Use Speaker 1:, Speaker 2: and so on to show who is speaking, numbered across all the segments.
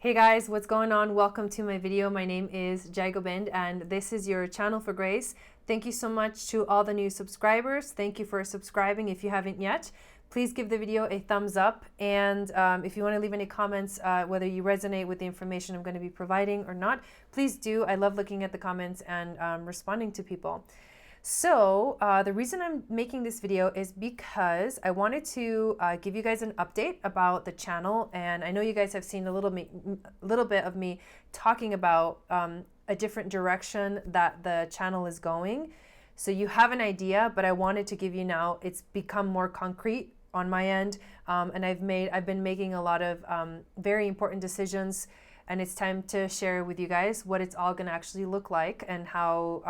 Speaker 1: Hey guys, what's going on? Welcome to my video. My name is Jai Gobind and this is your channel for grace. Thank you so much to all the new subscribers. Thank you for subscribing if you haven't yet. Please give the video a thumbs up, and if you want to leave any comments, whether you resonate with the information I'm going to be providing or not, please do. I love looking at the comments and responding to people. So the reason I'm making this video is because I wanted to give you guys an update about the channel, and I know you guys have seen a little bit of me talking about a different direction that the channel is going. So you have an idea, but I wanted to give you now, it's become more concrete on my end, and I've been making a lot of very important decisions, and it's time to share with you guys what it's all going to actually look like and how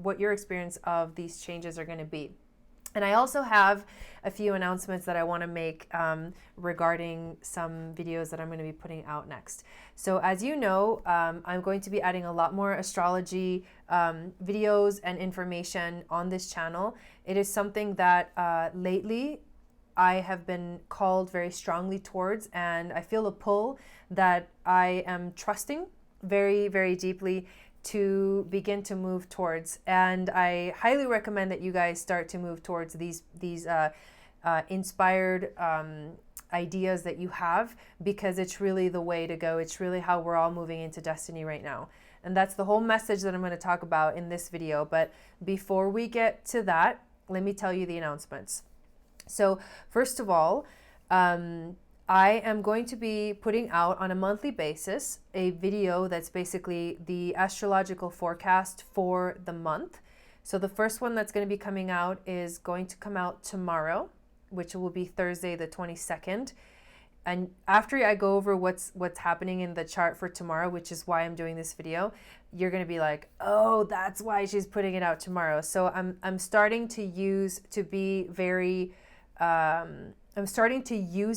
Speaker 1: what your experience of these changes are going to be. And I also have a few announcements that I want to make regarding some videos that I'm going to be putting out next. So as you know, I'm going to be adding a lot more astrology videos and information on this channel. It is something that lately I have been called very strongly towards, and I feel a pull that I am trusting very, very deeply to begin to move towards. And I highly recommend that you guys start to move towards these inspired ideas that you have, because it's really the way to go. It's really how we're all moving into destiny right now. And that's the whole message that I'm going to talk about in this video. But before we get to that, let me tell you the announcements. So first of all, I am going to be putting out on a monthly basis a video that's basically the astrological forecast for the month. So the first one that's going to be coming out is going to come out tomorrow, which will be Thursday the 22nd. And after I go over what's happening in the chart for tomorrow, which is why I'm doing this video, you're going to be like, oh, that's why she's putting it out tomorrow. So I'm starting to use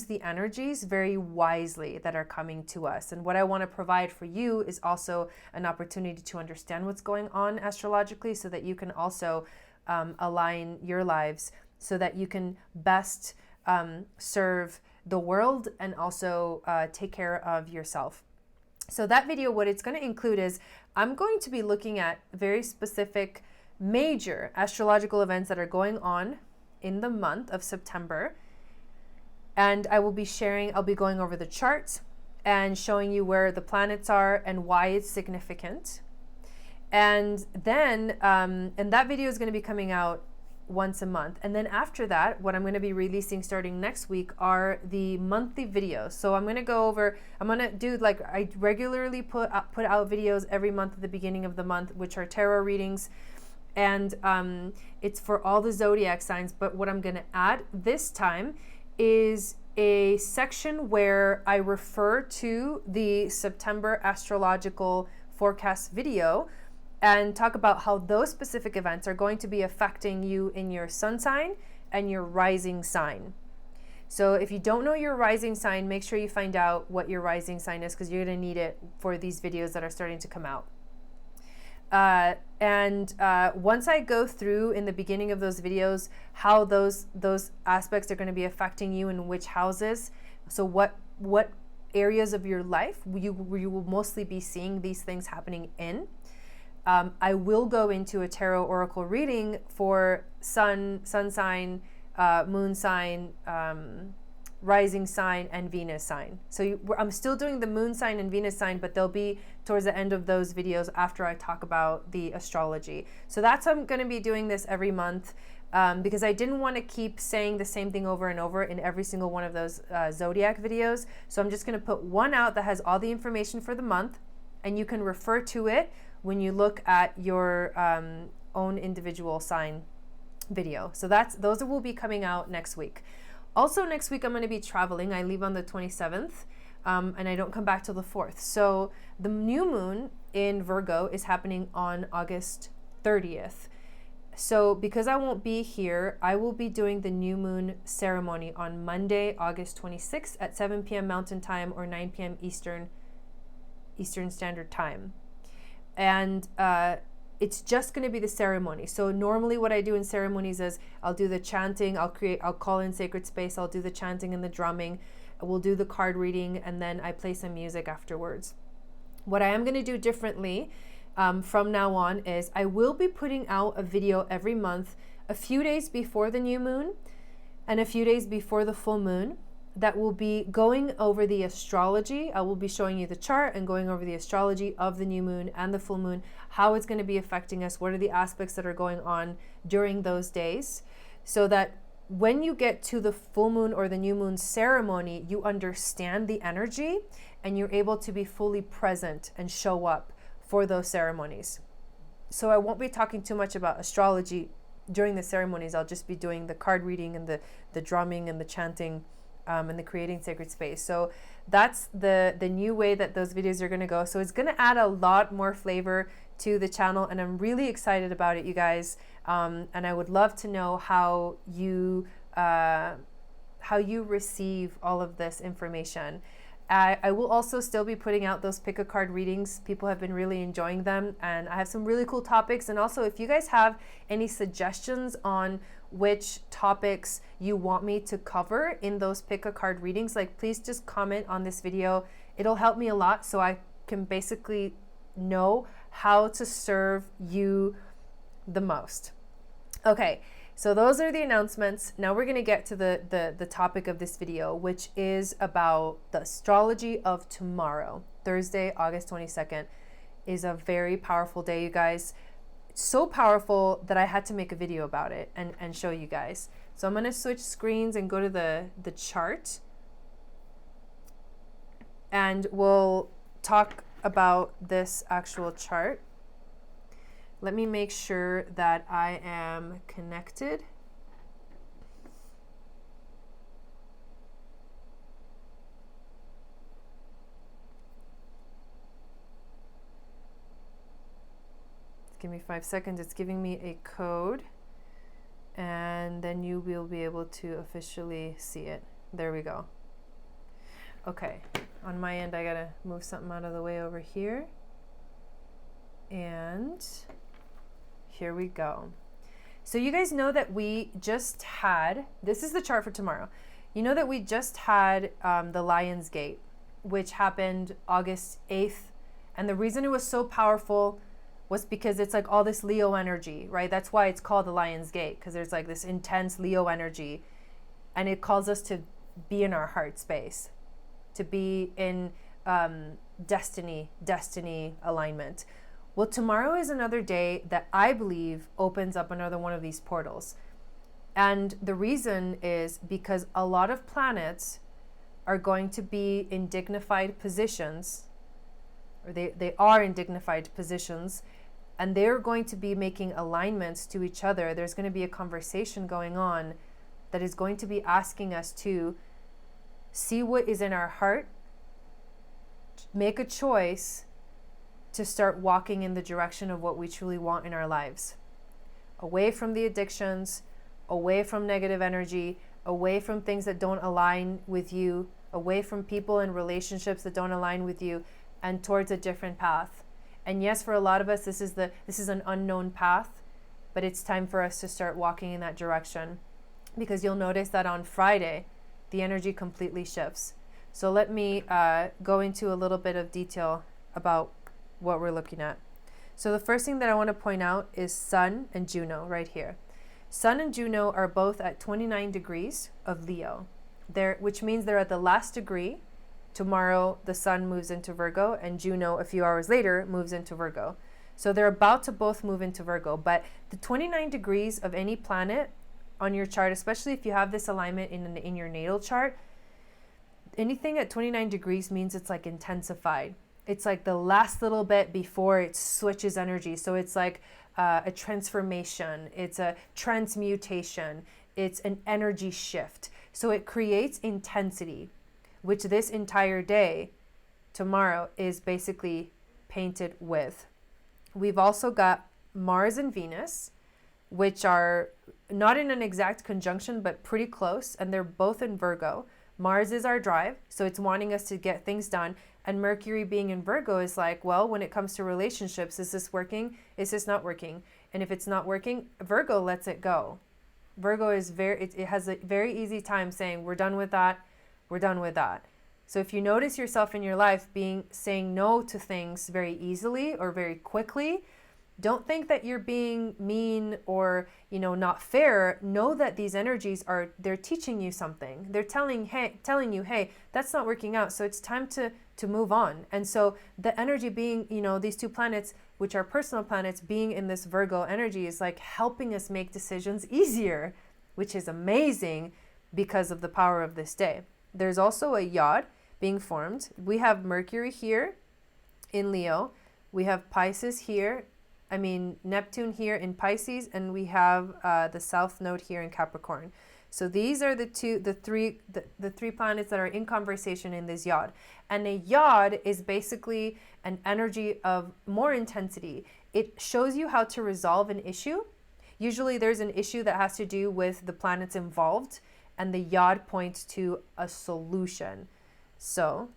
Speaker 1: the energies very wisely that are coming to us. And what I want to provide for you is also an opportunity to understand what's going on astrologically, so that you can also align your lives so that you can best serve the world and also take care of yourself. So that video, what it's going to include is I'm going to be looking at very specific major astrological events that are going on in the month of September. And I'll be going over the charts and showing you where the planets are and why it's significant. And then, and that video is going to be coming out once a month. And then after that, what I'm going to be releasing starting next week are the monthly videos. So I'm going to do, like I regularly put out videos every month at the beginning of the month, which are tarot readings. And it's for all the zodiac signs. But what I'm going to add this time is a section where I refer to the September astrological forecast video and talk about how those specific events are going to be affecting you in your sun sign and your rising sign. So if you don't know your rising sign, make sure you find out what your rising sign is, because you're going to need it for these videos that are starting to come out. Once I go through in the beginning of those videos how those aspects are going to be affecting you in which houses, so what areas of your life you will mostly be seeing these things happening in, I will go into a tarot oracle reading for sun sign, moon sign, rising sign, and Venus sign. So I'm still doing the moon sign and Venus sign, but they'll be towards the end of those videos after I talk about the astrology. So that's how I'm going to be doing this every month, because I didn't want to keep saying the same thing over and over in every single one of those zodiac videos. So I'm just going to put one out that has all the information for the month, and you can refer to it when you look at your own individual sign video. So those will be coming out next week. Also next week I'm going to be traveling. I leave on the 27th and I don't come back till the 4th. So the new moon in Virgo is happening on August 30th. So because I won't be here, I will be doing the new moon ceremony on Monday, August 26th at 7 p.m. Mountain Time or 9 p.m. Eastern Standard Time. And it's just going to be the ceremony. So normally what I do in ceremonies is I'll do the chanting, I'll call in sacred space, I'll do the chanting and the drumming, We'll do the card reading, and then I play some music afterwards. What I am going to do differently from now on is I will be putting out a video every month, a few days before the new moon and a few days before the full moon, that will be going over the astrology. I will be showing you the chart and going over the astrology of the new moon and the full moon, how it's going to be affecting us, what are the aspects that are going on during those days, so that when you get to the full moon or the new moon ceremony, you understand the energy and you're able to be fully present and show up for those ceremonies. So I won't be talking too much about astrology during the ceremonies. I'll just be doing the card reading and the drumming and the chanting and the creating sacred space. So that's the new way that those videos are going to go. So it's going to add a lot more flavor to the channel, and I'm really excited about it, you guys. And I would love to know how you receive all of this information. I will also still be putting out those pick a card readings. People have been really enjoying them, and I have some really cool topics. And also, if you guys have any suggestions on which topics you want me to cover in those pick a card readings, like, please just comment on this video. It'll help me a lot, so I can basically know how to serve you the most. Okay, so those are the announcements. Now we're going to get to the topic of this video, which is about the astrology of tomorrow. Thursday, August 22nd is a very powerful day, you guys. It's so powerful that I had to make a video about it and show you guys. So I'm going to switch screens and go to the chart, and we'll talk about this actual chart. Let me make sure that I am connected. Give me 5 seconds. It's giving me a code, and then you will be able to officially see it. There we go. Okay, on my end, I gotta move something out of the way over here. And here we go. So you guys know that we just had, this is the chart for tomorrow. You know that we just had the Lion's Gate, which happened August 8th. And the reason it was so powerful was because it's like all this Leo energy, right? That's why it's called the Lion's Gate, because there's like this intense Leo energy, and it calls us to be in our heart space, to be in destiny alignment. Well, tomorrow is another day that I believe opens up another one of these portals. And the reason is because a lot of planets are going to be in dignified positions, or they are in dignified positions, and they're going to be making alignments to each other. There's going to be a conversation going on that is going to be asking us to see what is in our heart, make a choice to start walking in the direction of what we truly want in our lives. Away from the addictions, away from negative energy, away from things that don't align with you, away from people and relationships that don't align with you, and towards a different path. And yes, for a lot of us, this is an unknown path, but it's time for us to start walking in that direction, because you'll notice that on Friday, the energy completely shifts. So let me go into a little bit of detail about what we're looking at. So the first thing that I want to point out is Sun and Juno right here. Sun and Juno are both at 29 degrees of Leo, which means they're at the last degree. Tomorrow, the Sun moves into Virgo, and Juno, a few hours later, moves into Virgo. So they're about to both move into Virgo. But the 29 degrees of any planet on your chart, especially if you have this alignment in your natal chart, anything at 29 degrees means it's like intensified. It's like the last little bit before it switches energy. So it's like a transformation. It's a transmutation. It's an energy shift. So it creates intensity, which this entire day, tomorrow, is basically painted with. We've also got Mars and Venus, which are not in an exact conjunction, but pretty close, and they're both in Virgo. Mars is our drive, so it's wanting us to get things done. And Mercury being in Virgo is like, well, when it comes to relationships, is this working? Is this not working? And if it's not working, Virgo lets it go. Virgo is it has a very easy time saying, we're done with that. We're done with that. So if you notice yourself in your life saying no to things very easily or very quickly, don't think that you're being mean or, not fair. Know that these energies they're teaching you something. They're telling you, hey, that's not working out. So it's time to move on. And so the energy being, these two planets, which are personal planets, being in this Virgo energy is like helping us make decisions easier, which is amazing because of the power of this day. There's also a yod being formed. We have Mercury here in Leo. We have Pisces here. Neptune here in Pisces, and we have the South Node here in Capricorn. So these are the three planets that are in conversation in this yod. And a yod is basically an energy of more intensity. It shows you how to resolve an issue. Usually there's an issue that has to do with the planets involved, and the yod points to a solution. So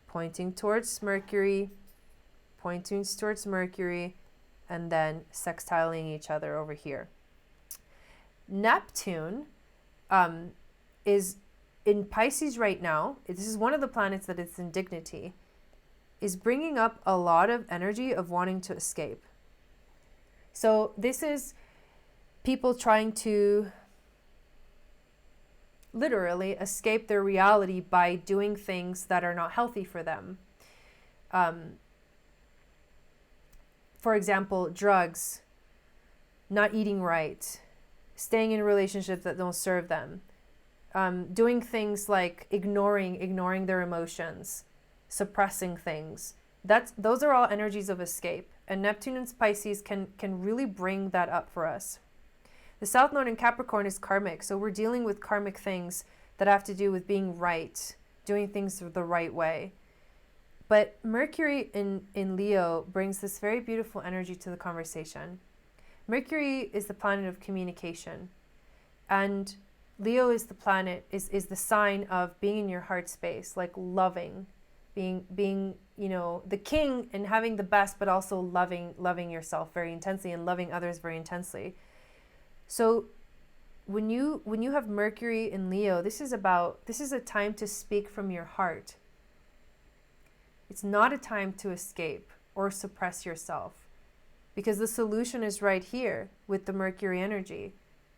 Speaker 1: pointing towards Mercury, and then sextiling each other over here. Neptune is in Pisces right now. This is one of the planets that is in dignity, is bringing up a lot of energy of wanting to escape. So this is people trying to literally escape their reality by doing things that are not healthy for them. For example, drugs, not eating right, staying in relationships that don't serve them, doing things like ignoring their emotions, suppressing things. Those are all energies of escape. And Neptune and Pisces can really bring that up for us. The South Node in Capricorn is karmic. So we're dealing with karmic things that have to do with being right, doing things the right way. But Mercury in Leo brings this very beautiful energy to the conversation. Mercury is the planet of communication. And Leo is the planet, is the sign of being in your heart space, like loving, being the king and having the best, but also loving yourself very intensely and loving others very intensely. So when you have Mercury in Leo, this is a time to speak from your heart. It's not a time to escape or suppress yourself, because the solution is right here with the Mercury energy.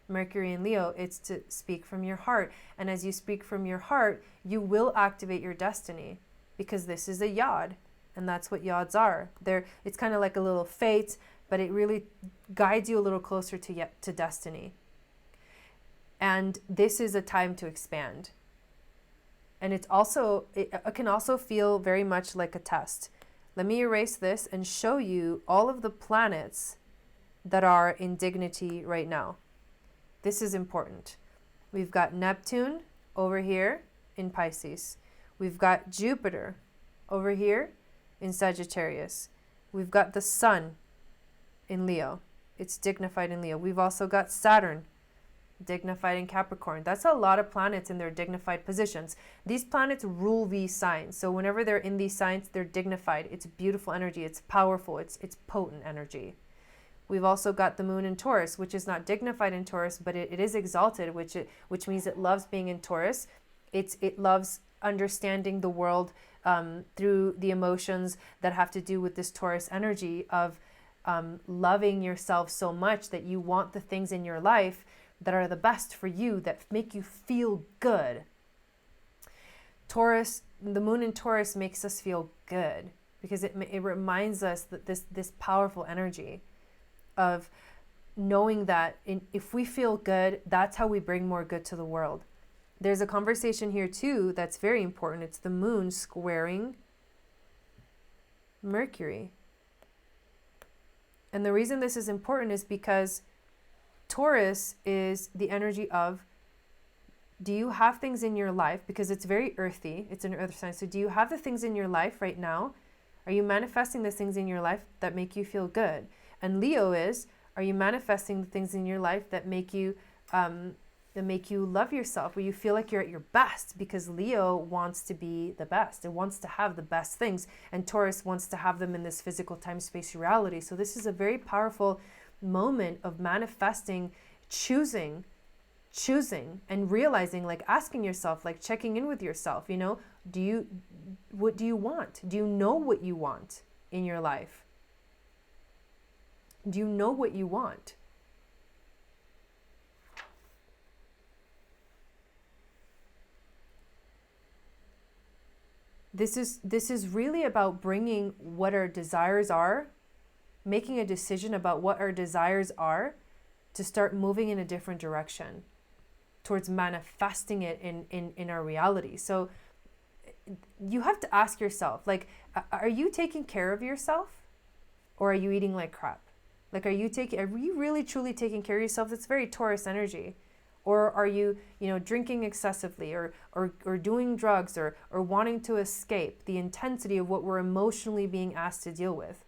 Speaker 1: Mercury in Leo, it's to speak from your heart. And as you speak from your heart, you will activate your destiny, because this is a yod, and that's what yods are. It's kind of like a little fate, but it really guides you a little closer to destiny. And this is a time to expand. And it can also feel very much like a test. Let me erase this and show you all of the planets that are in dignity right now. This is important. We've got Neptune over here in Pisces. We've got Jupiter over here in Sagittarius. We've got the Sun in Leo. It's dignified in Leo. We've also got Saturn, dignified in Capricorn. That's a lot of planets in their dignified positions. These planets rule these signs. So whenever they're in these signs, they're dignified. It's beautiful energy. It's powerful. It's potent energy. We've also got the moon in Taurus, which is not dignified in Taurus, but it is exalted, which means it loves being in Taurus. It loves understanding the world through the emotions that have to do with this Taurus energy of loving yourself so much that you want the things in your life that are the best for you, that make you feel good. Taurus, the moon in Taurus makes us feel good because it reminds us that this powerful energy of knowing that if we feel good, that's how we bring more good to the world. There's a conversation here too that's very important. It's the moon squaring Mercury. And the reason this is important is because Taurus is the energy of, do you have things in your life? Because it's very earthy. It's an earth sign. So do you have the things in your life right now? Are you manifesting the things in your life that make you feel good? And Leo is, are you manifesting the things in your life that make you love yourself, where you feel like you're at your best? Because Leo wants to be the best. It wants to have the best things. And Taurus wants to have them in this physical time-space reality. So this is a very powerful moment of manifesting, choosing choosing and realizing, like asking yourself, like checking in with yourself, you know, what do you want? Do you know what you want in your life? Do you know what you want? This is really about bringing what our desires are, making a decision about what our desires are, to start moving in a different direction towards manifesting it in our reality. So you have to ask yourself, like, are you taking care of yourself, or are you eating like crap? Like, are you really truly taking care of yourself? That's very Taurus energy. Or are you, you know, drinking excessively, or doing drugs, or wanting to escape the intensity of what we're emotionally being asked to deal with?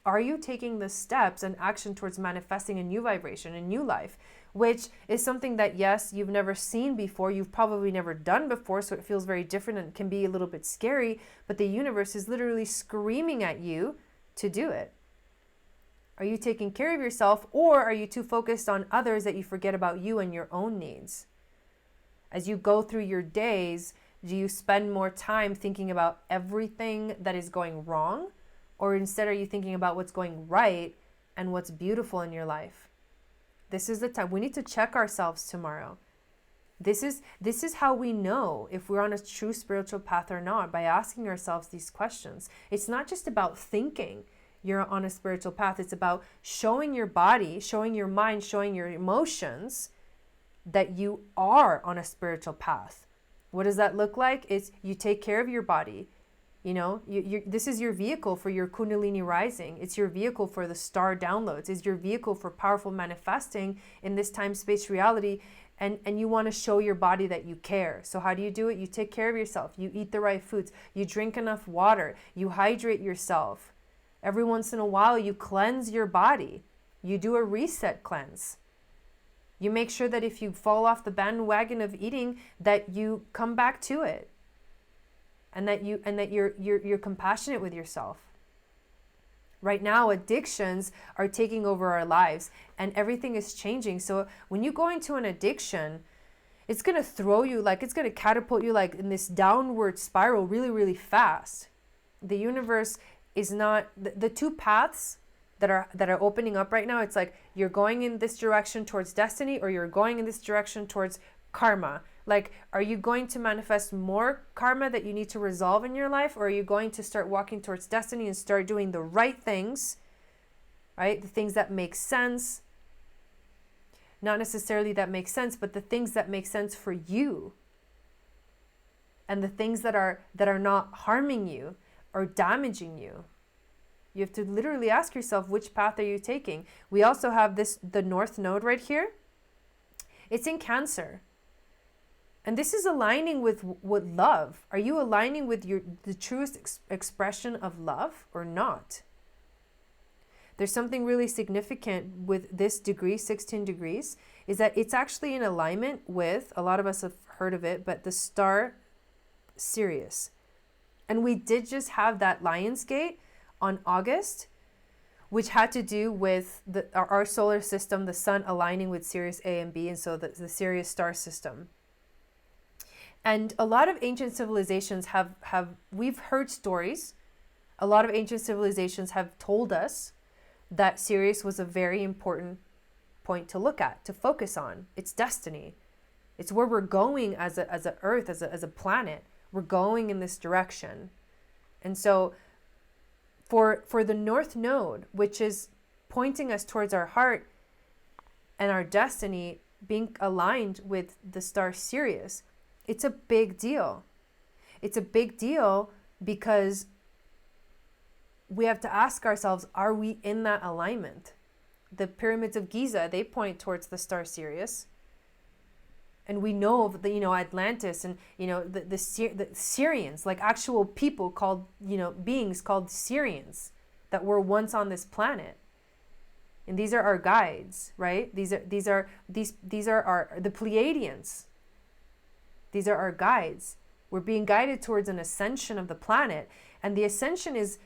Speaker 1: Are you taking the steps and action towards manifesting a new vibration, a new life, which is something that, yes, you've never seen before, you've probably never done before, so it feels very different and can be a little bit scary, but the universe is literally screaming at you to do it. Are you taking care of yourself, or are you too focused on others that you forget about you and your own needs? As you go through your days, do you spend more time thinking about everything that is going wrong? Or instead, are you thinking about what's going right and what's beautiful in your life? This is the time. We need to check ourselves tomorrow. This is how we know if we're on a true spiritual path or not, by asking ourselves these questions. It's not just about thinking you're on a spiritual path. It's about showing your body, showing your mind, showing your emotions that you are on a spiritual path. What does that look like? It's you take care of your body. You know, this is your vehicle for your Kundalini rising. It's your vehicle for the star downloads. It's your vehicle for powerful manifesting in this time-space reality. And you want to show your body that you care. So how do you do it? You take care of yourself. You eat the right foods. You drink enough water. You hydrate yourself. Every once in a while, you cleanse your body. You do a reset cleanse. You make sure that if you fall off the bandwagon of eating, that you come back to it. And that you're compassionate with yourself. Right now, addictions are taking over our lives, and everything is changing. So when you go into an addiction, it's going to throw you, like it's going to catapult you like in this downward spiral really, really fast. The universe is not the two paths that are opening up right now. It's like you're going in this direction towards destiny, or you're going in this direction towards karma. Like, are you going to manifest more karma that you need to resolve in your life, or are you going to start walking towards destiny and start doing the right things, right? The things that make sense. Not necessarily that make sense, but the things that make sense for you, and the things that are not harming you or damaging you. You have to literally ask yourself, which path are you taking? We also have the North Node right here. It's in Cancer. And this is aligning with love. Are you aligning with the truest expression of love or not? There's something really significant with this degree, 16 degrees, is that it's actually in alignment with, a lot of us have heard of it, but the star Sirius. And we did just have that Lionsgate on August, which had to do with our solar system, the sun aligning with Sirius A and B, and so the Sirius star system. And a lot of ancient civilizations we've heard stories. A lot of ancient civilizations have told us that Sirius was a very important point to look at, to focus on. It's destiny. It's where we're going as a Earth, as a planet. We're going in this direction. And so for the North Node, which is pointing us towards our heart and our destiny, being aligned with the star Sirius, it's a big deal. It's a big deal because we have to ask ourselves, are we in that alignment? The pyramids of Giza, they point towards the star Sirius. And we know of Atlantis and, the Syrians, like actual people called, beings called Syrians that were once on this planet. And these are our guides, right? These are the Pleiadians. These are our guides. We're being guided towards an ascension of the planet. And the ascension is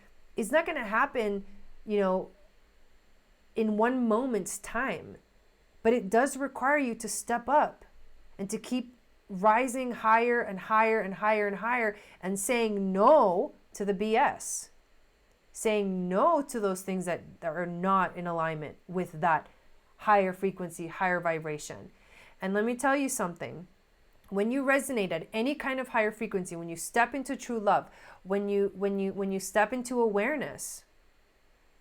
Speaker 1: not going to happen, in one moment's time. But it does require you to step up and to keep rising higher and higher and higher and higher, and saying no to the BS, saying no to those things that are not in alignment with that higher frequency, higher vibration. And let me tell you something. When you resonate at any kind of higher frequency, when you step into true love, when you step into awareness,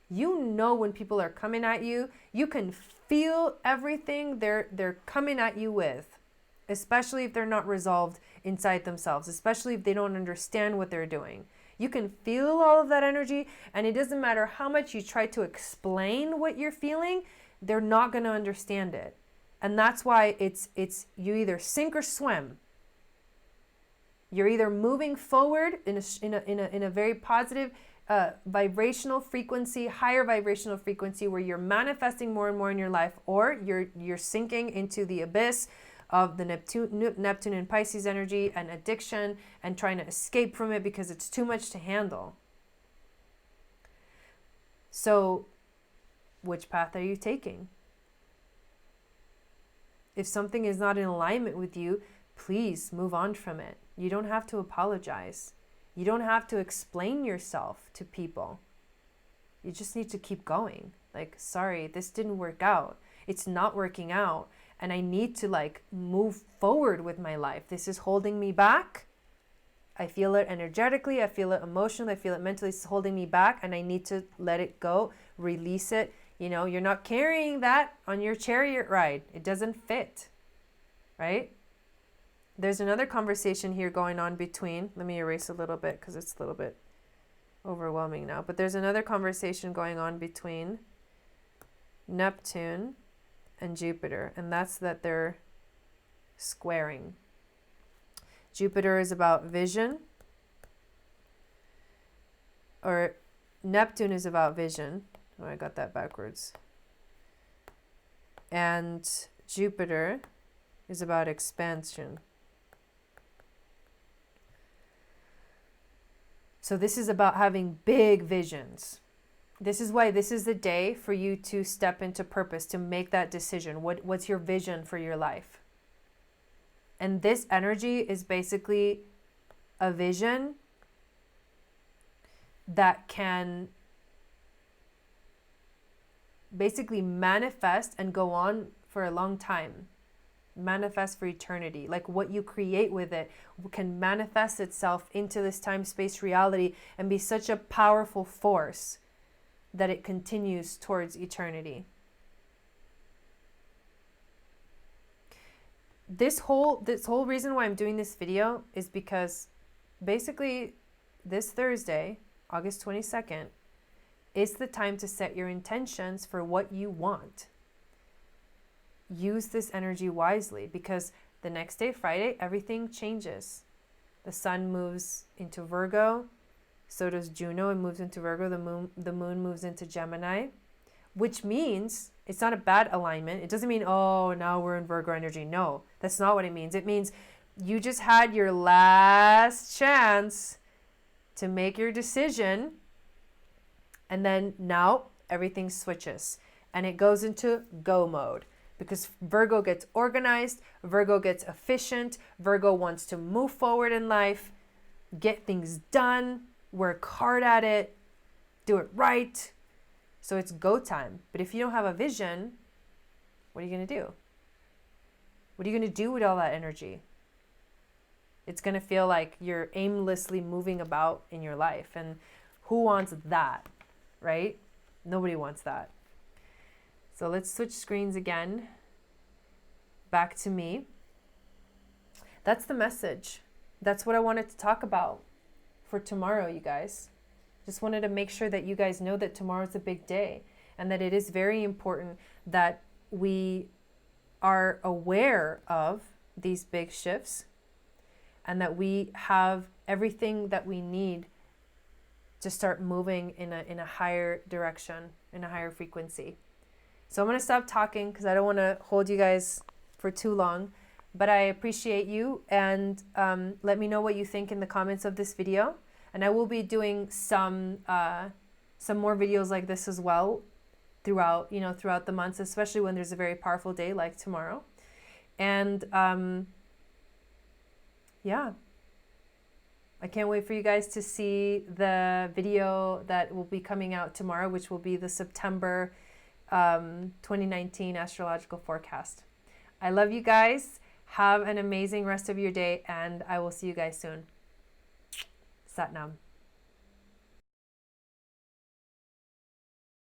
Speaker 1: you know when people are coming at you. You can feel everything they're coming at you with, especially if they're not resolved inside themselves, especially if they don't understand what they're doing. You can feel all of that energy, and it doesn't matter how much you try to explain what you're feeling, they're not going to understand it. And that's why it's you either sink or swim. You're either moving forward in a very positive vibrational frequency, higher vibrational frequency, where you're manifesting more and more in your life, or you're sinking into the abyss of the Neptune and Pisces energy and addiction, and trying to escape from it because it's too much to handle. So, which path are you taking? If something is not in alignment with you, please move on from it. You don't have to apologize. You don't have to explain yourself to people. You just need to keep going. Like, sorry, this didn't work out. It's not working out. And I need to move forward with my life. This is holding me back. I feel it energetically. I feel it emotionally. I feel it mentally. It's holding me back, and I need to let it go, release it. You're not carrying that on your chariot ride. It doesn't fit, right? There's another conversation here going on between, let me erase a little bit because it's a little bit overwhelming now, but there's another conversation going on between Neptune and Jupiter, and that's that they're squaring. Jupiter is about vision, or Neptune is about vision. Oh, I got that backwards. And Jupiter is about expansion. So this is about having big visions. This is why this is the day for you to step into purpose, to make that decision. What's your vision for your life? And this energy is basically a vision that can basically manifest and go on for a long time. Manifest for eternity. Like what you create with it can manifest itself into this time-space reality and be such a powerful force that it continues towards eternity. This whole reason why I'm doing this video is because basically this Thursday, August 22nd, is the time to set your intentions for what you want. Use this energy wisely, because the next day, Friday, everything changes. The sun moves into Virgo, so does Juno, and moves into Virgo. The moon moves into Gemini, which means it's not a bad alignment. It doesn't mean, oh, now we're in Virgo energy. No, that's not what it means. It means you just had your last chance to make your decision, and then now everything switches and it goes into go mode, because Virgo gets organized, Virgo gets efficient, Virgo wants to move forward in life, get things done, work hard at it, do it right. So it's go time. But if you don't have a vision, what are you going to do? What are you going to do with all that energy? It's going to feel like you're aimlessly moving about in your life. And who wants that, right? Nobody wants that. So let's switch screens again. Back to me. That's the message. That's what I wanted to talk about for tomorrow, you guys. Just wanted to make sure that you guys know that tomorrow's a big day, and that it is very important that we are aware of these big shifts, and that we have everything that we need to start moving in a higher direction, in a higher frequency. So I'm going to stop talking because I don't want to hold you guys for too long, but I appreciate you, and let me know what you think in the comments of this video. And I will be doing some more videos like this as well throughout the months, especially when there's a very powerful day like tomorrow. And yeah, I can't wait for you guys to see the video that will be coming out tomorrow, which will be the September 2019 astrological forecast. I love you guys. Have an amazing rest of your day, and I will see you guys soon. Sat Nam.